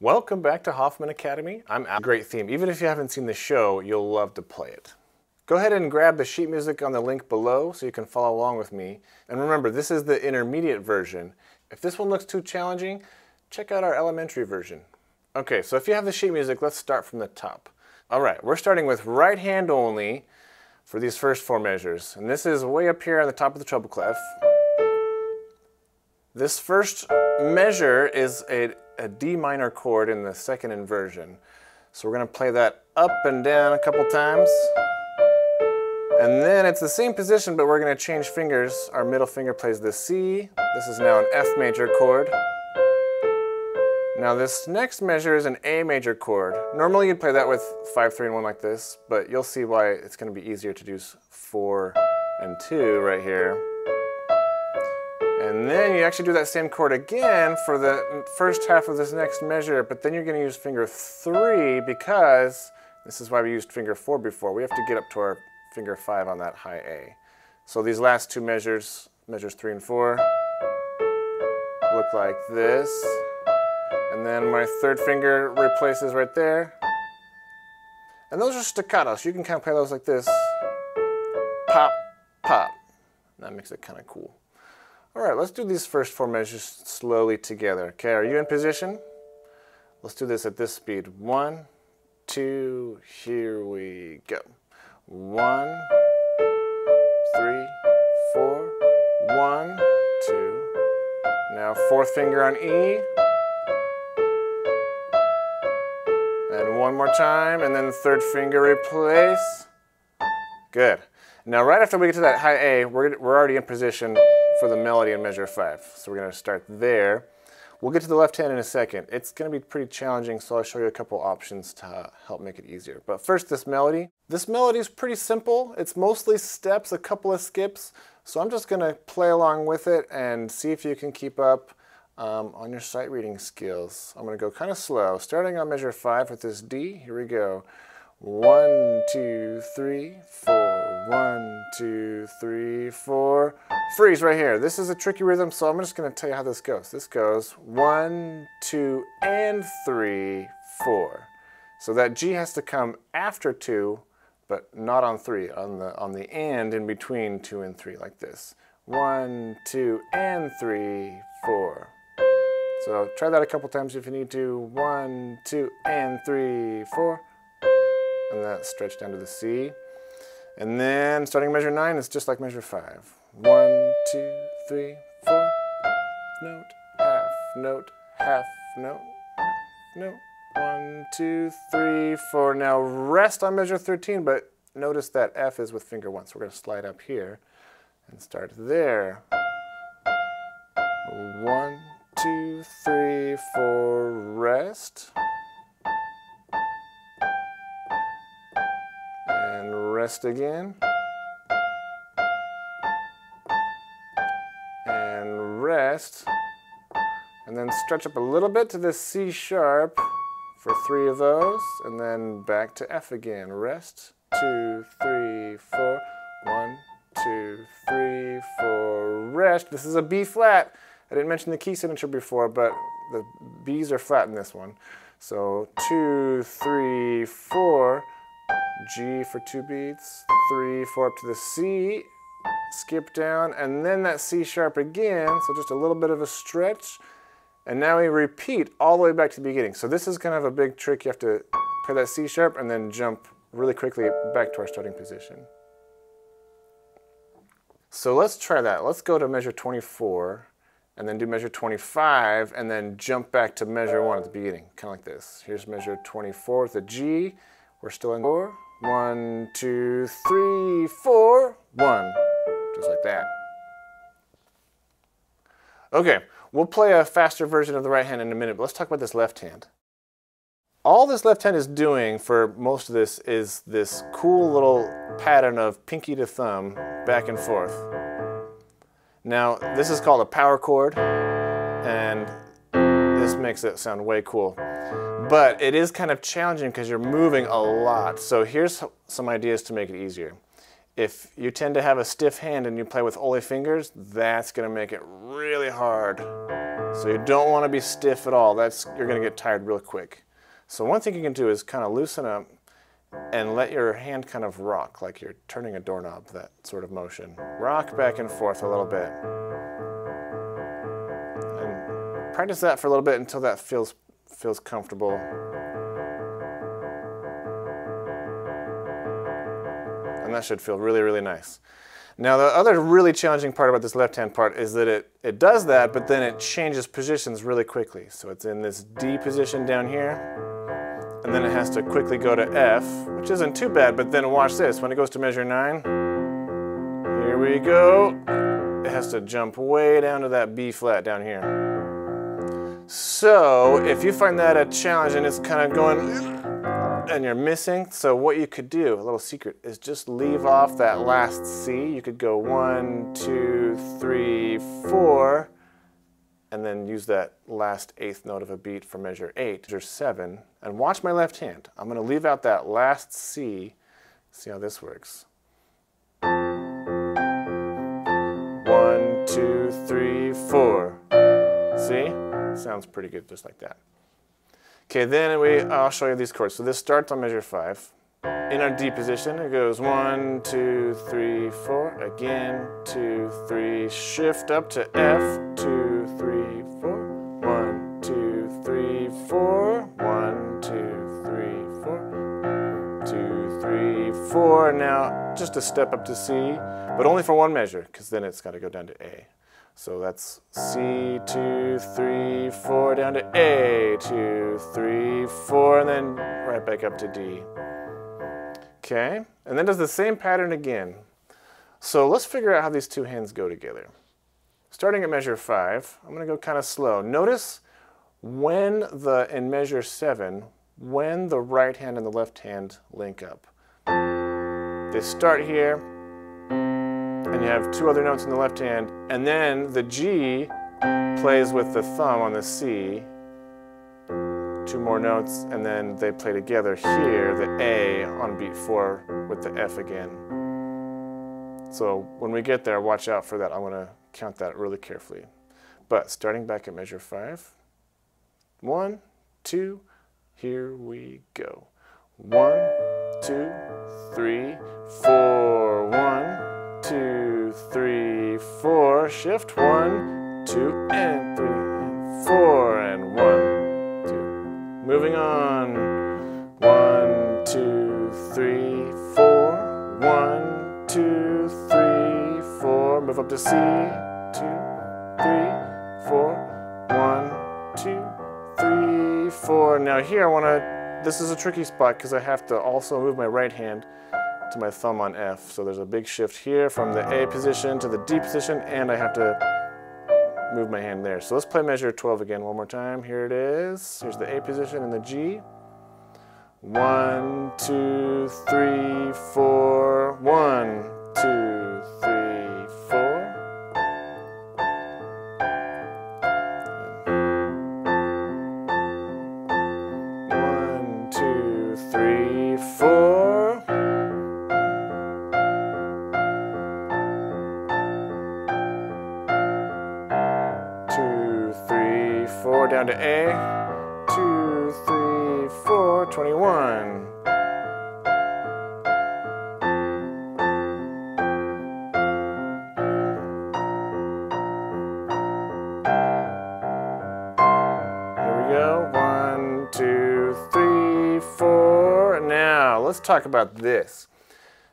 Welcome back to Hoffman Academy. I'm Al. Great theme. Even if you haven't seen the show, you'll love to play it. Go ahead and grab the sheet music on the link below so you can follow along with me. And remember, this is the intermediate version. If this one looks too challenging, check out our elementary version. Okay, so if you have the sheet music, let's start from the top. All right, we're starting with right hand only for these first four measures. And this is way up here on the top of the treble clef. This first measure is a D minor chord in the second inversion. So we're going to play that up and down a couple times. And then it's the same position, but we're going to change fingers. Our middle finger plays the C. This is now an F major chord. Now this next measure is an A major chord. Normally you'd play that with 5, 3, and 1 like this, but you'll see why it's going to be easier to do 4 and 2 right here. And then you actually do that same chord again for the first half of this next measure, but then you're going to use finger 3 because this is why we used finger 4 before. We have to get up to our finger 5 on that high A. So these last two measures, measures 3 and 4, look like this. And then my third finger replaces right there. And those are staccatos. You can kind of play those like this. Pop, pop. That makes it kind of cool. All right, let's do these first four measures slowly together. Okay, are you in position? Let's do this at this speed. 1, 2, here we go. 1, 3, 4, 1, 2. Now fourth finger on E. And one more time, and then third finger replace. Good. Now right after we get to that high A, we're already in position for the melody in measure 5. So we're going to start there. We'll get to the left hand in a second. It's going to be pretty challenging, so I'll show you a couple options to help make it easier. But first, this melody. This melody is pretty simple. It's mostly steps, a couple of skips. So I'm just going to play along with it and see if you can keep up on your sight reading skills. I'm going to go kind of slow, starting on measure 5 with this D. Here we go. 1, 2, 3, 4. 1, 2, 3, 4. Freeze right here. This is a tricky rhythm, so I'm just going to tell you how this goes. This goes 1, 2, and 3, 4. So that G has to come after 2, but not on 3. On the and in between 2 and 3, like this. 1, 2, and 3, 4. So try that a couple times if you need to. 1, 2, and 3, 4. And that stretch down to the C. And then starting measure 9 is just like measure 5. 1, 2, 3, 4. Note, half, note, half, note, note. 1, 2, 3, 4. Now rest on measure 13, but notice that F is with finger 1. So we're going to slide up here and start there. 1, 2, 3, 4, rest. And rest again. And rest. And then stretch up a little bit to this C sharp for 3 of those. And then back to F again. Rest. 2, 3, 4. 1, 2, 3, 4. Rest. This is a B flat. I didn't mention the key signature before, but the B's are flat in this one. So 2, 3, 4. G for 2 beats, 3, 4 up to the C, skip down, and then that C sharp again, so just a little bit of a stretch, and now we repeat all the way back to the beginning. So this is kind of a big trick. You have to play that C sharp and then jump really quickly back to our starting position. So let's try that. Let's go to measure 24, and then do measure 25, and then jump back to measure 1 at the beginning, kind of like this. Here's measure 24 with a G. We're still in 4. 1, 2, 3, 4. 1. Just like that. Okay, we'll play a faster version of the right hand in a minute, but let's talk about this left hand. All this left hand is doing for most of this is this cool little pattern of pinky to thumb, back and forth. Now, this is called a power chord, and this makes it sound way cool. But it is kind of challenging because you're moving a lot. So here's some ideas to make it easier. If you tend to have a stiff hand and you play with only fingers, that's going to make it really hard. So you don't want to be stiff at all. You're going to get tired real quick. So one thing you can do is kind of loosen up and let your hand kind of rock, like you're turning a doorknob, that sort of motion. Rock back and forth a little bit. And practice that for a little bit until that feels comfortable. And that should feel really, really nice. Now the other really challenging part about this left-hand part is that it does that, but then it changes positions really quickly. So it's in this D position down here, and then it has to quickly go to F, which isn't too bad, but then watch this. When it goes to measure 9, here we go. It has to jump way down to that B flat down here. So if you find that a challenge and it's kind of going and you're missing, so what you could do, a little secret, is just leave off that last C. You could go 1, 2, 3, 4, and then use that last 8th note of a beat for measure 8, measure 7, and watch my left hand. I'm going to leave out that last C. See how this works. 1, 2, 3, 4. See? Sounds pretty good just like that. Okay, then I'll show you these chords. So this starts on measure 5. In our D position, it goes 1, 2, 3, 4. Again, 2, 3. Shift up to F. 2, 3, 4. 1, 2, 3, 4. 1, 2, 3, 4. 2, 3, 4. Now, just a step up to C, but only for one measure, because then it's got to go down to A. So that's C, 2, 3, 4, down to A, 2, 3, 4, and then right back up to D. Okay, and then does the same pattern again. So let's figure out how these two hands go together. Starting at measure 5, I'm going to go kind of slow. Notice when in measure 7, when the right hand and the left hand link up. They start here, and you have 2 other notes in the left hand, and then the G plays with the thumb on the C, 2 more notes, and then they play together here, the A on beat 4 with the F again. So when we get there, watch out for that. I'm going to count that really carefully. But starting back at measure 5, 1, 2, here we go. 1, 2, 3, 4, 1, 2, 3, 4, shift 1, 2, and 3, and 4, and 1, 2. Moving on. 1, 2, 3, 4, 1, 2, 3, 4. Move up to C. 2, 3, 4, 1, 2, 3, 4. Now here I want to, this is a tricky spot because I have to also move my right hand to my thumb on F. So there's a big shift here from the A position to the D position, and I have to move my hand there. So let's play measure 12 again one more time. Here it is. Here's the A position and the G. 1, 2, 3, 4, 1, 2, 3, 4. 1, 2, 3, 4. 4 down to A, 2, 3, 4, 21. Here we go, 1, 2, 3, 4. Now, let's talk about this.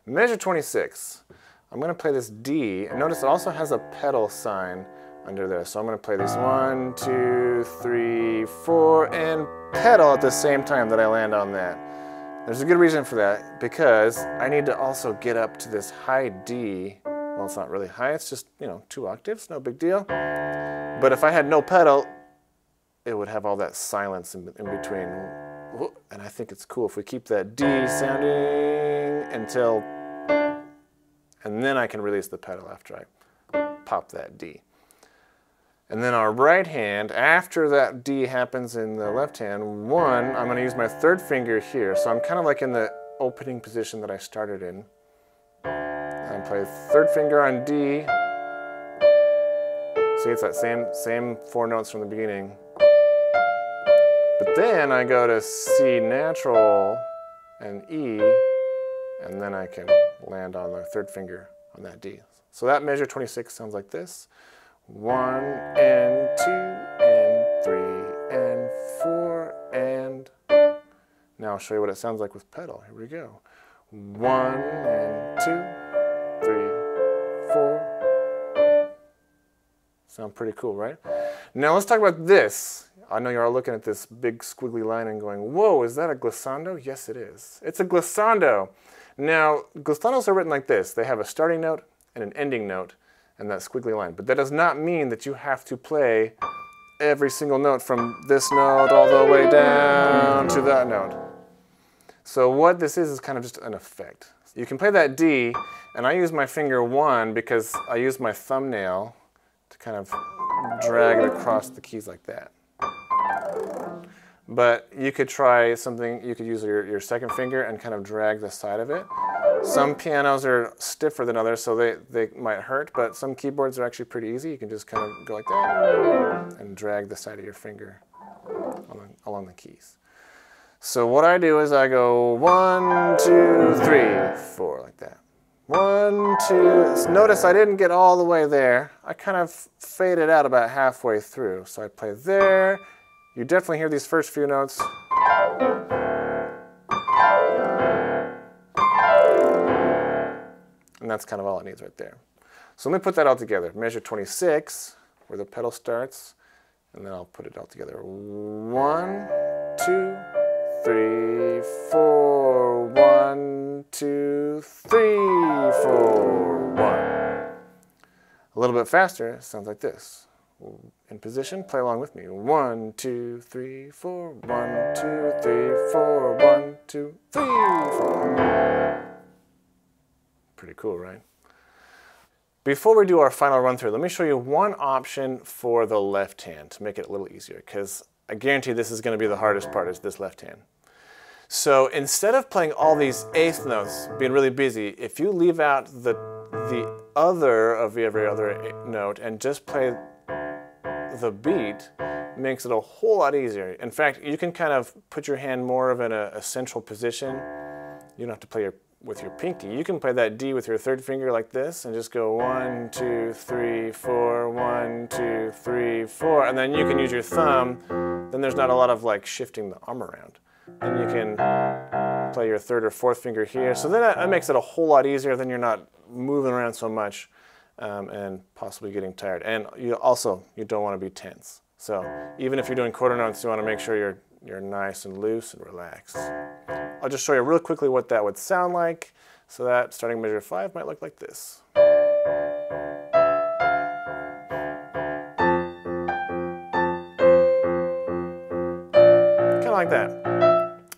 Measure 26. I'm going to play this D, and notice it also has a pedal sign under there. So I'm going to play these 1, 2, 3, 4, and pedal at the same time that I land on that. There's a good reason for that, because I need to also get up to this high D. Well, it's not really high, it's just, 2 octaves, no big deal. But if I had no pedal, it would have all that silence in between. And I think it's cool if we keep that D sounding until, and then I can release the pedal after I pop that D. And then our right hand, after that D happens in the left hand, 1, I'm going to use my 3rd finger here. So I'm kind of like in the opening position that I started in. And I play 3rd finger on D, See, it's that same 4 notes from the beginning. But then I go to C natural and E, and then I can land on the 3rd finger on that D. So that measure 26 sounds like this. 1 and 2 and 3 and 4 and... Now I'll show you what it sounds like with pedal. Here we go. 1 and 2, 3, 4. Sound pretty cool, right? Now let's talk about this. I know you're all looking at this big squiggly line and going, whoa, is that a glissando? Yes, it is. It's a glissando. Now, glissandos are written like this. They have a starting note and an ending note and that squiggly line. But that does not mean that you have to play every single note from this note all the way down to that note. So what this is kind of just an effect. You can play that D, and I use my finger 1 because I use my thumbnail to kind of drag it across the keys like that. But you could try something, you could use your 2nd finger and kind of drag the side of it. Some pianos are stiffer than others, so they might hurt, but some keyboards are actually pretty easy. You can just kind of go like that and drag the side of your finger along the keys. So what I do is I go 1, 2, 3, 4, like that. 1, 2, notice I didn't get all the way there. I kind of faded out about halfway through. So I play there. You definitely hear these first few notes. And that's kind of all it needs right there. So let me put that all together. Measure 26, where the pedal starts, and then I'll put it all together. 1, 2, 3, 4, 1, 2, 3, 4, 1. A little bit faster, it sounds like this. In position, play along with me. 1, 2, 3, 4, 1, 2, 3, 4, 1, 2, 3, 4. Pretty cool, right? Before we do our final run through, let me show you one option for the left hand to make it a little easier, because I guarantee this is going to be the hardest part, is this left hand. So instead of playing all these 8th notes, being really busy, if you leave out the other of every other note and just play the beat, it makes it a whole lot easier. In fact, you can kind of put your hand more of in a central position. You don't have to play with your pinky. You can play that D with your 3rd finger like this and just go 1, 2, 3, 4, 1, 2, 3, 4, and then you can use your thumb. Then there's not a lot of like shifting the arm around. Then you can play your 3rd or 4th finger here. So then that makes it a whole lot easier. Then you're not moving around so much and possibly getting tired. And you don't want to be tense. So even if you're doing quarter notes, you want to make sure you're nice and loose and relaxed. I'll just show you real quickly what that would sound like. So that starting measure 5 might look like this. Kind of like that.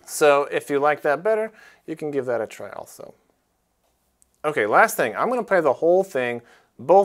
So if you like that better, you can give that a try also. Okay, last thing. I'm going to play the whole thing, both